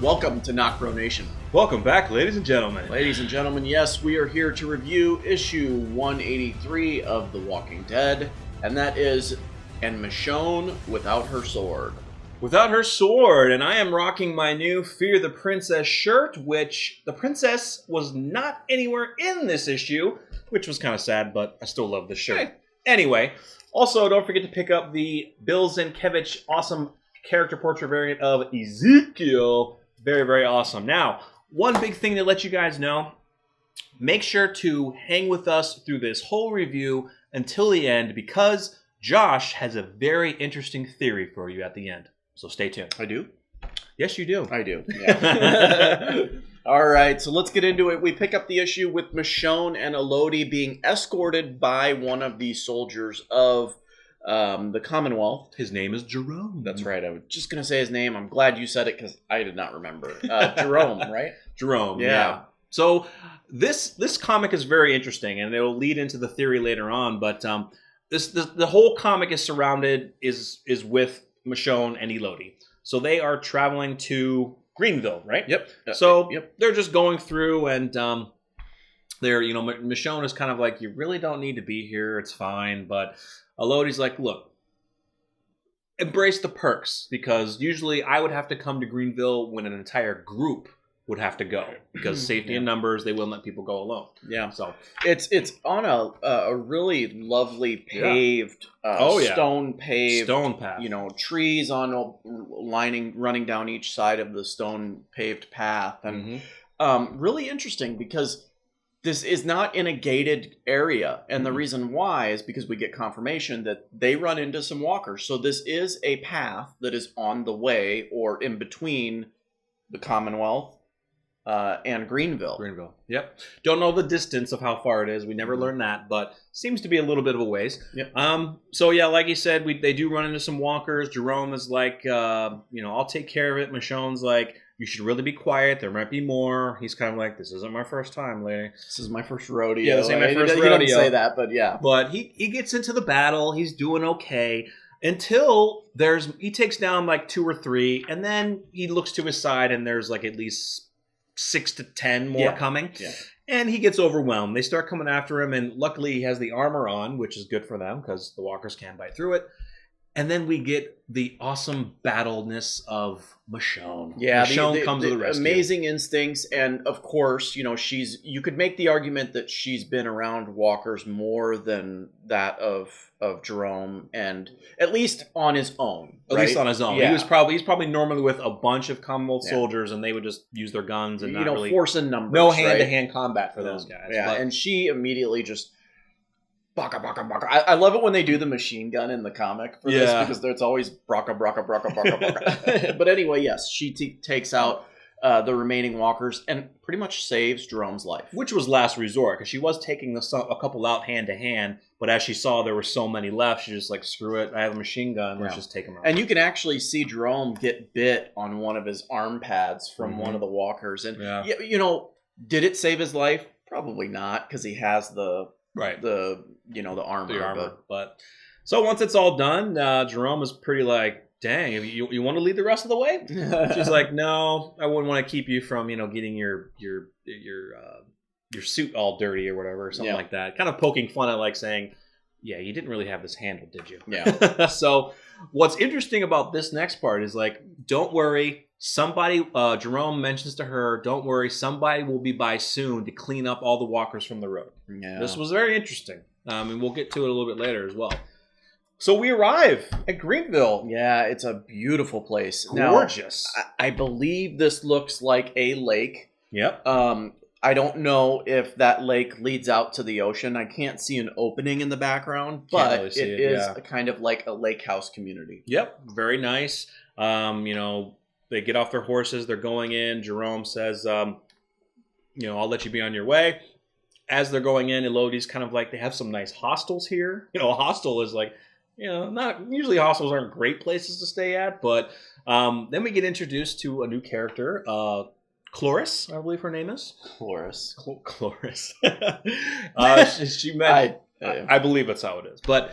Welcome to NocBro Nation. Welcome back, ladies and gentlemen. Ladies and gentlemen, yes, we are here to review issue 183 of The Walking Dead, and that is And Michonne Without Her Sword. Without her sword, and I am rocking my new Fear the Princess shirt, which the princess was not anywhere in this issue, which was kind of sad, but I still love this shirt. Hey. Anyway, also don't forget to pick up the Bill Sienkiewicz awesome character portrait variant of Ezekiel. Very, very awesome. Now, one big thing to let you guys know, make sure to hang with us through this whole review until the end, because Josh has a very interesting theory for you at the end. So stay tuned. I do? Yes, you do. I do. Yeah. All right, so let's get into it. We pick up the issue with Michonne and Elodie being escorted by one of the soldiers of the Commonwealth. His name is Jerome. That's right. I was just going to say his name. I'm glad you said it because I did not remember. Jerome, right? Jerome, yeah. So this comic is very interesting, and it will lead into the theory later on. But the whole comic is surrounded is with Michonne and Elodie. So they are traveling to Greenville, right? Yep. So they're just going through, and they're Michonne is kind of like, you really don't need to be here. It's fine, but Elodie's like, look, embrace the perks, because usually I would have to come to Greenville when an entire group would have to go, because safety in numbers, they wouldn't let people go alone. Yeah. So it's on a really lovely paved, stone path. Trees on running down each side of the stone paved path, and really interesting because this is not in a gated area, and the reason why is because we get confirmation that they run into some walkers. So this is a path that is on the way or in between the Commonwealth and Greenville. Yep. Don't know the distance of how far it is. We never learned that, but seems to be a little bit of a ways. Yep. So yeah, like you said, they do run into some walkers. Jerome is like, I'll take care of it. Michonne's like, you should really be quiet. There might be more. He's kind of like, this isn't my first time, lady. This is my first rodeo. Yeah, this ain't my first rodeo. He doesn't say that, but yeah. But he gets into the battle. He's doing okay until he takes down like 2 or 3, and then he looks to his side, and there's like at least 6 to 10 more coming. Yeah. And he gets overwhelmed. They start coming after him, and luckily he has the armor on, which is good for them because the walkers can bite through it. And then we get the awesome battleness of Michonne. Yeah, Michonne comes to the rescue. Amazing instincts, and of course, you could make the argument that she's been around walkers more than that of Jerome, and at least on his own. At least on his own. Yeah. He's probably normally with a bunch of Commonwealth soldiers, and they would just use their guns and not really force in numbers. No hand-to-hand combat for those guys. Yeah, and she immediately just baka baka baka. I love it when they do the machine gun in the comic for this, because it's always braka braka braka braka braka. But anyway, yes, she takes out the remaining walkers and pretty much saves Jerome's life, which was last resort, because she was taking a couple out hand to hand. But as she saw there were so many left, she just like, screw it, I have a machine gun, let's just take them out. And you can actually see Jerome get bit on one of his arm pads from one of the walkers, and did it save his life? Probably not, because he has the armor. But so once it's all done, Jerome is pretty like, dang, you want to lead the rest of the way? She's like, no, I wouldn't want to keep you from getting your suit all dirty or whatever, or something like that. Kind of poking fun at, like, saying, yeah, you didn't really have this handled, did you? Yeah. So what's interesting about this next part is, like, don't worry. Somebody, Jerome mentions to her, don't worry, somebody will be by soon to clean up all the walkers from the road. Yeah. This was very interesting. And we'll get to it a little bit later as well. So we arrive at Greenville. Yeah, it's a beautiful place. Gorgeous. Now, I believe this looks like a lake. Yep. I don't know if that lake leads out to the ocean. I can't see an opening in the background, but really it is kind of like a lake house community. Yep. Very nice. They get off their horses. They're going in. Jerome says, I'll let you be on your way. As they're going in, Elodie's kind of like, they have some nice hostels here. A hostel is like, not usually hostels aren't great places to stay at. But then we get introduced to a new character, Chloris, I believe her name is. Chloris. Chloris. She met. I believe that's how it is. But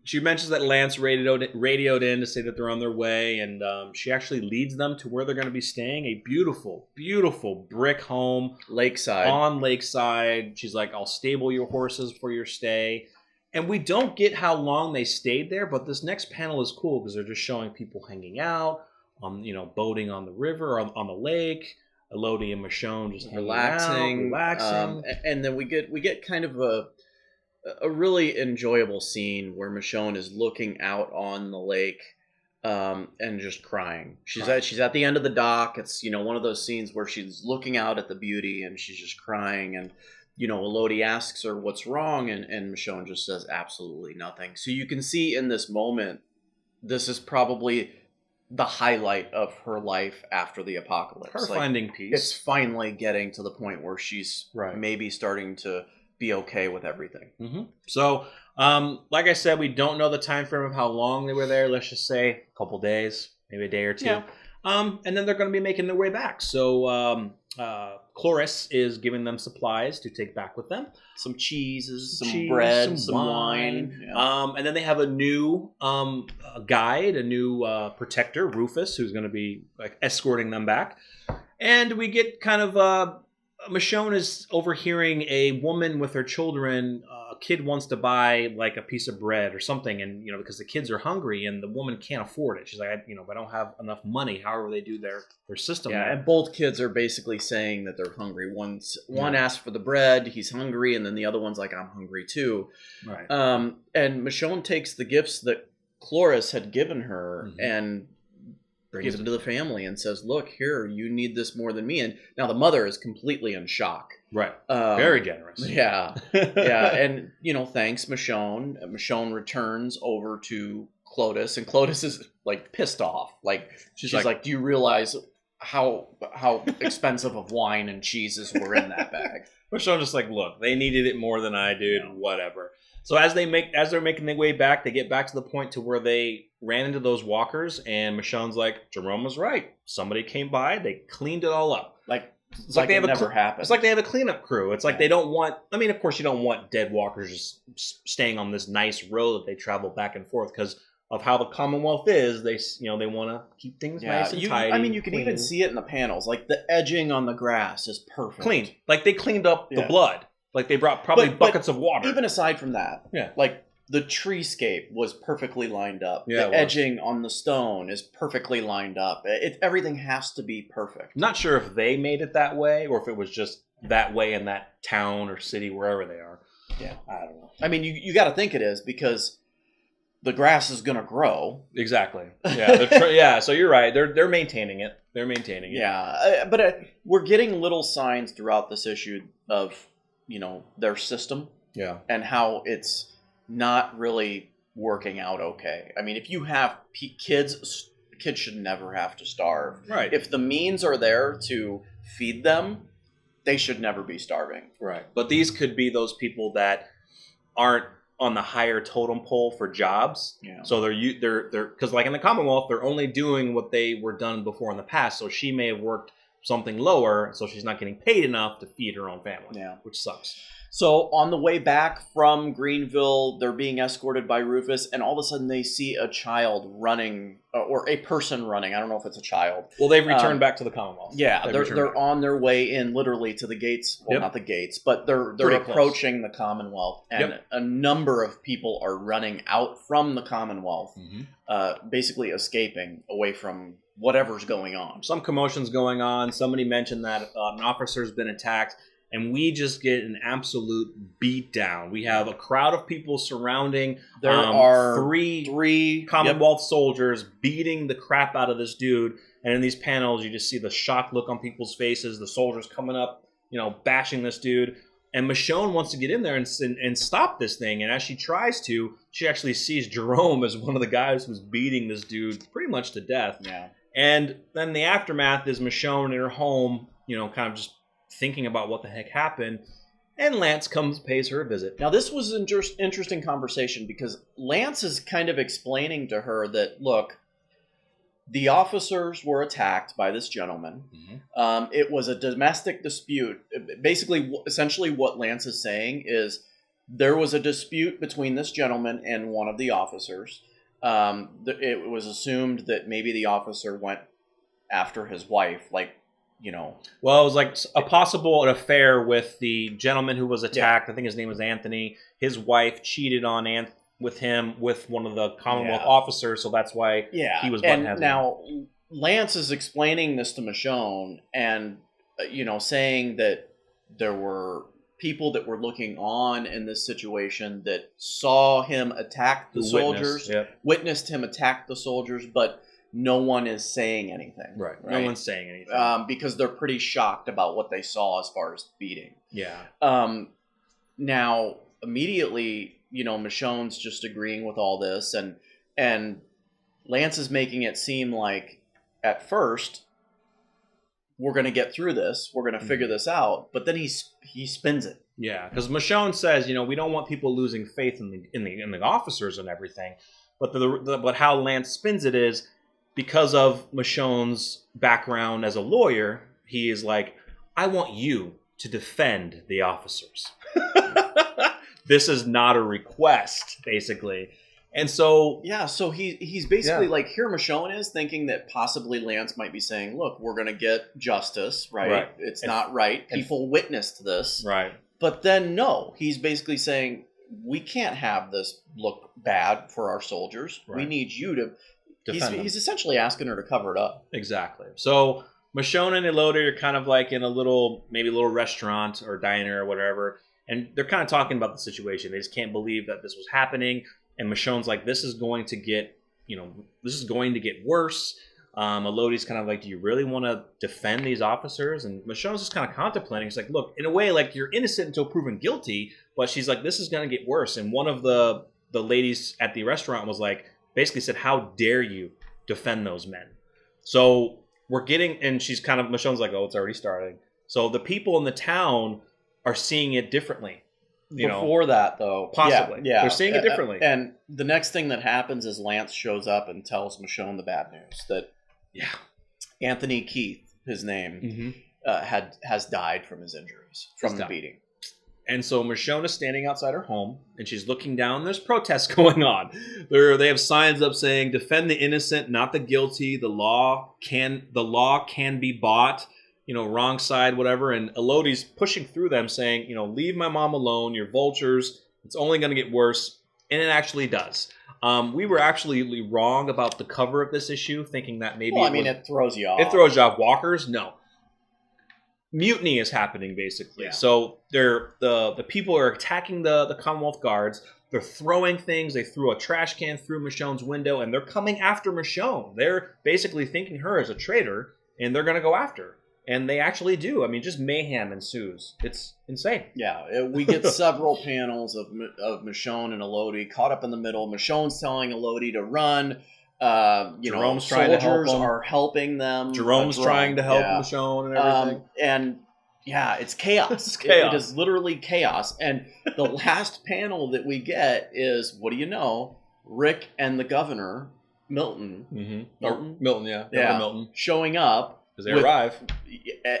she mentions that Lance radioed in to say that they're on their way, and she actually leads them to where they're going to be staying, a beautiful, beautiful brick home. On Lakeside. She's like, I'll stable your horses for your stay. And we don't get how long they stayed there, but this next panel is cool because they're just showing people hanging out, boating on the river, on the lake. Elodie and Michonne just relaxing. And then we get kind of a really enjoyable scene where Michonne is looking out on the lake and just crying. She's at the end of the dock. It's one of those scenes where she's looking out at the beauty and she's just crying, and Elodie asks her what's wrong, and Michonne just says absolutely nothing. So you can see in this moment, this is probably the highlight of her life after the apocalypse. Her finding peace. It's finally getting to the point where she's maybe starting to be okay with everything. Mm-hmm. So, like I said, we don't know the time frame of how long they were there. Let's just say a couple days, maybe a day or two. Yeah. And then they're going to be making their way back. So Cloris is giving them supplies to take back with them. Some cheeses, some bread, some wine. Yeah. And then they have a new guide, a new protector, Rufus, who's going to be escorting them back. And we get kind of... Michonne is overhearing a woman with her children. A kid wants to buy a piece of bread or something, and because the kids are hungry and the woman can't afford it. She's like, I don't have enough money. However, they do their system. Yeah, and both kids are basically saying that they're hungry. One asks for the bread, he's hungry, and then the other one's like, I'm hungry too. Right. And Michonne takes the gifts that Cloris had given her and brings them to the family and says, look, here, you need this more than me. And now the mother is completely in shock. Right. Very generous. Yeah. Yeah. And, thanks, Michonne. Michonne returns over to Clotis, and Clotis is pissed off. She's like, do you realize how expensive of wine and cheeses were in that bag? Michonne's just like, look, they needed it more than I did, whatever. So as they're making their way back, they get back to the point to where they ran into those walkers, and Michonne's like, Jerome was right. Somebody came by, they cleaned it all up. It's like it never happened. It's like they have a cleanup crew. It's like they don't want... I mean, of course, you don't want dead walkers just staying on this nice road that they travel back and forth because of how the Commonwealth is. They want to keep things nice and tidy. I mean, you can even see it in the panels. The edging on the grass is perfect. Clean. They cleaned up the blood. They brought probably buckets of water. Even aside from that, the treescape was perfectly lined up. Yeah, the edging on the stone is perfectly lined up. Everything has to be perfect. Not sure if they made it that way or if it was just that way in that town or city, wherever they are. Yeah, I don't know. I mean, you got to think it is because the grass is going to grow. Exactly. Yeah. So you're right. They're maintaining it. Yeah, but we're getting little signs throughout this issue of their system. Yeah. And how it's not really working out okay. I mean, if you have kids should never have to starve. Right. If the means are there to feed them, they should never be starving. Right. But these could be those people that aren't on the higher totem pole for jobs. Yeah. So they're because in the Commonwealth, they're only doing what they were done before in the past. So she may have worked something lower, so she's not getting paid enough to feed her own family. Yeah. Which sucks. So on the way back from Greenville, they're being escorted by Rufus, and all of a sudden they see a child running, or a person running. I don't know if it's a child. Well, they've returned back to the Commonwealth. Yeah, they're on their way in, literally to the gates. Well, not the gates, but they're approaching the Commonwealth, and a number of people are running out from the Commonwealth, basically escaping away from whatever's going on. Some commotion's going on. Somebody mentioned that an officer's been attacked. And we just get an absolute beatdown. We have a crowd of people surrounding. There are three Commonwealth soldiers beating the crap out of this dude. And in these panels, you just see the shocked look on people's faces. The soldiers coming up, bashing this dude. And Michonne wants to get in there and stop this thing. And as she tries to, she actually sees Jerome as one of the guys who's beating this dude pretty much to death. Yeah. And then the aftermath is Michonne in her home, kind of just thinking about what the heck happened, and Lance pays her a visit. Now, this was an interesting conversation because Lance is kind of explaining to her that, look, the officers were attacked by this gentleman. It was a domestic dispute. Basically, essentially what Lance is saying is there was a dispute between this gentleman and one of the officers. It was assumed that maybe the officer went after his wife, like, you know. Well, it was like a possible affair with the gentleman who was attacked. I think his name was Anthony. His wife cheated on with him with one of the Commonwealth officers, so that's why he was butt-heavy. And now Lance is explaining this to Michonne and, saying that there were people that were looking on in this situation that saw him attack the soldiers, witnessed him attack the soldiers, but no one is saying anything. Right. No one's saying anything. Because they're pretty shocked about what they saw as far as beating. Yeah. Now, immediately, Michonne's just agreeing with all this, and Lance is making it seem like, at first, we're going to get through this, we're going to figure this out, but then he spins it. Yeah, because Michonne says, we don't want people losing faith in the officers and everything, but how Lance spins it is, because of Michonne's background as a lawyer, he is like, I want you to defend the officers. This is not a request, basically. And so... Yeah, so he's basically like, here Michonne is thinking that possibly Lance might be saying, look, we're going to get justice, right? It's not right. People witnessed this. Right. But then, no, he's basically saying, we can't have this look bad for our soldiers. Right. We need you to... He's essentially asking her to cover it up. Exactly. So Michonne and Elodie are kind of like in a little restaurant or diner or whatever, and they're kind of talking about the situation. They just can't believe that this was happening. And Michonne's like, this is going to get worse. Elodie's kind of like, do you really want to defend these officers? And Michonne's just kind of contemplating. She's like, look, in a way, like, you're innocent until proven guilty, but she's like, this is going to get worse. And one of the ladies at the restaurant was like, basically said, how dare you defend those men? So we're getting, and Michonne's like, oh, it's already starting. So the people in the town are seeing it differently. Before that, though. Possibly. Yeah. They're seeing it differently. And the next thing that happens is Lance shows up and tells Michonne the bad news that Anthony Keith, his name, has died from his injuries, from the beating. And so Michonne is standing outside her home, and she's looking down. There's protests going on. They have signs up saying, defend the innocent, not the guilty. The law can be bought. Wrong side, whatever. And Elodie's pushing through them saying, leave my mom alone. You're vultures. It's only going to get worse. And it actually does. We were actually wrong about the cover of this issue, thinking that maybe it throws you off. It throws you off. Walkers? No. Mutiny is happening, basically. Yeah. So the people are attacking the Commonwealth guards. They're throwing things. They threw a trash can through Michonne's window, and they're coming after Michonne. They're basically thinking her as a traitor, and they're going to go after her. And they actually do. I mean, just mayhem ensues. It's insane. Yeah, we get several panels of Michonne and Elodie caught up in the middle. Michonne's telling Elodie to run. Jerome's trying to help them. Soldiers are helping them. Jerome's trying to help Michonne and everything. It's chaos. It is literally chaos. And the last panel that we get is, what do you know? Rick and the governor, Milton. Mm-hmm. Milton, Governor Milton. Showing up. Because they arrive.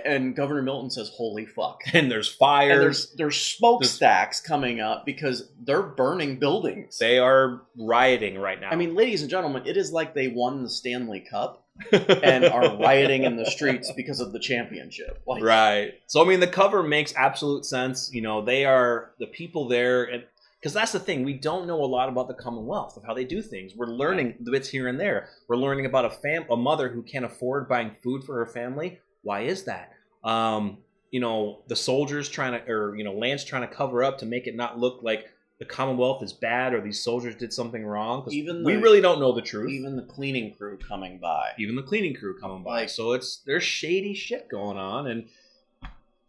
And Governor Milton says, holy fuck. And there's fires. And there's smokestacks coming up because they're burning buildings. They are rioting right now. I mean, ladies and gentlemen, it is like they won the Stanley Cup and are rioting in the streets because of the championship. Right. So, I mean, the cover makes absolute sense. They are the people there. And because that's the thing. We don't know a lot about the Commonwealth, of how they do things. We're learning the bits here and there. We're learning about a mother who can't afford buying food for her family. Why is that? The soldiers Lance trying to cover up to make it not look like the Commonwealth is bad or these soldiers did something wrong. We really don't know the truth. Even the cleaning crew coming by. So there's shady shit going on, and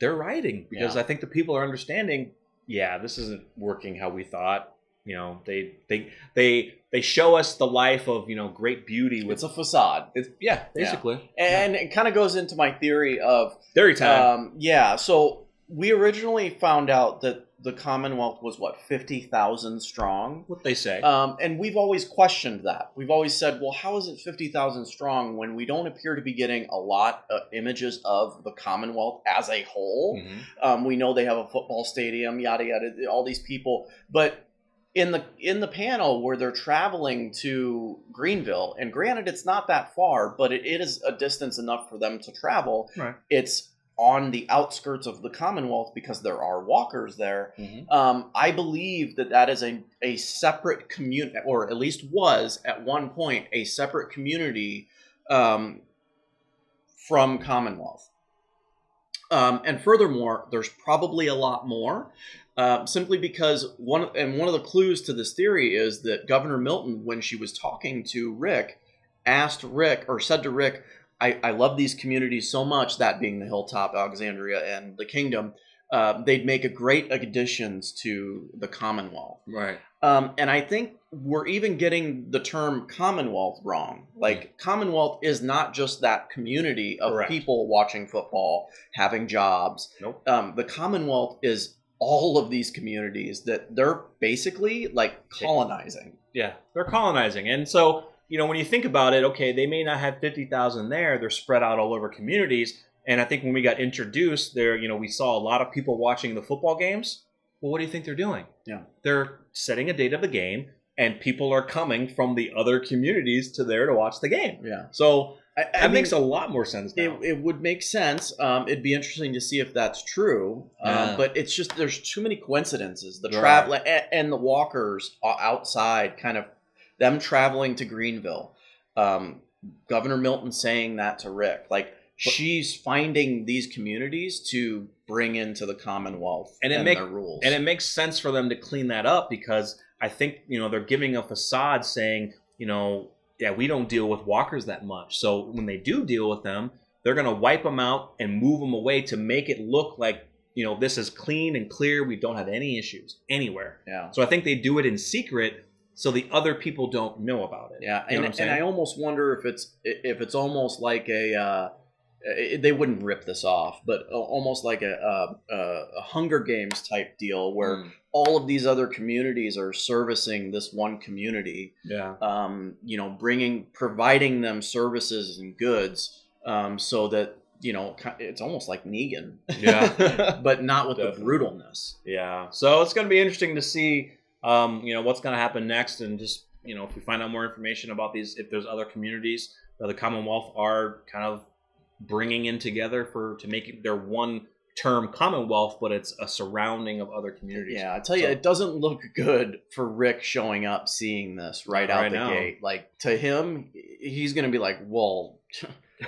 they're rioting because I think the people are understanding, this isn't working how we thought. They show us the life of, great beauty. It's a facade. Basically. Yeah. And it kind of goes into my theory of... Theory time. So we originally found out that the Commonwealth was, what, 50,000 strong? What they say. And we've always questioned that. We've always said, well, how is it 50,000 strong when we don't appear to be getting a lot of images of the Commonwealth as a whole? Mm-hmm. We know they have a football stadium, yada, yada, all these people. But in the panel where they're traveling to Greenville, and granted, it's not that far, but it is a distance enough for them to travel. Right. It's on the outskirts of the Commonwealth because there are walkers there. Mm-hmm. I believe that is a separate community, or at least was at one point a separate community from Commonwealth. And furthermore, there's probably a lot more. Simply because one of the clues to this theory is that Governor Milton, when she was talking to Rick, said to Rick, I love these communities so much, that being the Hilltop, Alexandria, and the Kingdom, they'd make a great additions to the Commonwealth. Right. And I think we're even getting the term Commonwealth wrong. Like, Commonwealth is not just that community of Correct. People watching football, having jobs. Nope. The Commonwealth is all of these communities that they're basically like colonizing. Yeah, they're colonizing. And so, when you think about it, okay, they may not have 50,000 there. They're spread out all over communities. And I think when we got introduced there, we saw a lot of people watching the football games. Well, what do you think they're doing? Yeah. They're setting a date of the game, and people are coming from the other communities to there to watch the game. Yeah. So that makes a lot and sense now. It would make sense. It'd be interesting to see if that's true. But it's just, there's too many coincidences. The travel and the walkers outside, kind of them traveling to Greenville. Governor Milton saying that to Rick. Like, she's finding these communities to bring into the Commonwealth and their rules. And it makes sense for them to clean that up, because I think, they're giving a facade saying, yeah, we don't deal with walkers that much. So when they do deal with them, they're going to wipe them out and move them away to make it look like, this is clean and clear. We don't have any issues anywhere. Yeah. So I think they do it in secret so the other people don't know about it. Yeah. And I almost wonder if it's almost like they wouldn't rip this off, but almost like a Hunger Games type deal where all of these other communities are servicing this one community. Yeah. Providing them services and goods, so that, it's almost like Negan. Yeah. But not with the brutalness. Yeah. So it's going to be interesting to see, what's going to happen next, and just, if we find out more information about these, if there's other communities that the Commonwealth are kind of bringing in together to make it their one term Commonwealth, but it's a surrounding of other communities. Yeah, I tell you, it doesn't look good for Rick showing up, seeing this right out the gate. Like, to him, he's going to be like, well,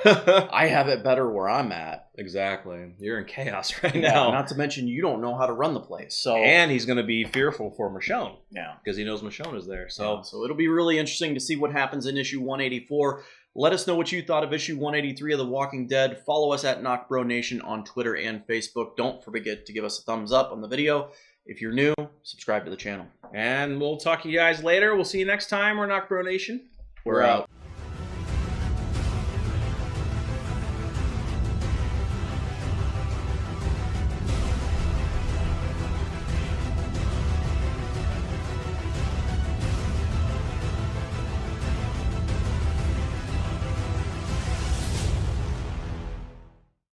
I have it better where I'm at. Exactly. You're in chaos right now. Not to mention, you don't know how to run the place. And he's going to be fearful for Michonne. Yeah. Because he knows Michonne is there. So it'll be really interesting to see what happens in issue 184. Let us know what you thought of issue 183 of The Walking Dead. Follow us at NocBro Nation on Twitter and Facebook. Don't forget to give us a thumbs up on the video. If you're new, subscribe to the channel. And we'll talk to you guys later. We'll see you next time. We're NocBro Nation. We're out.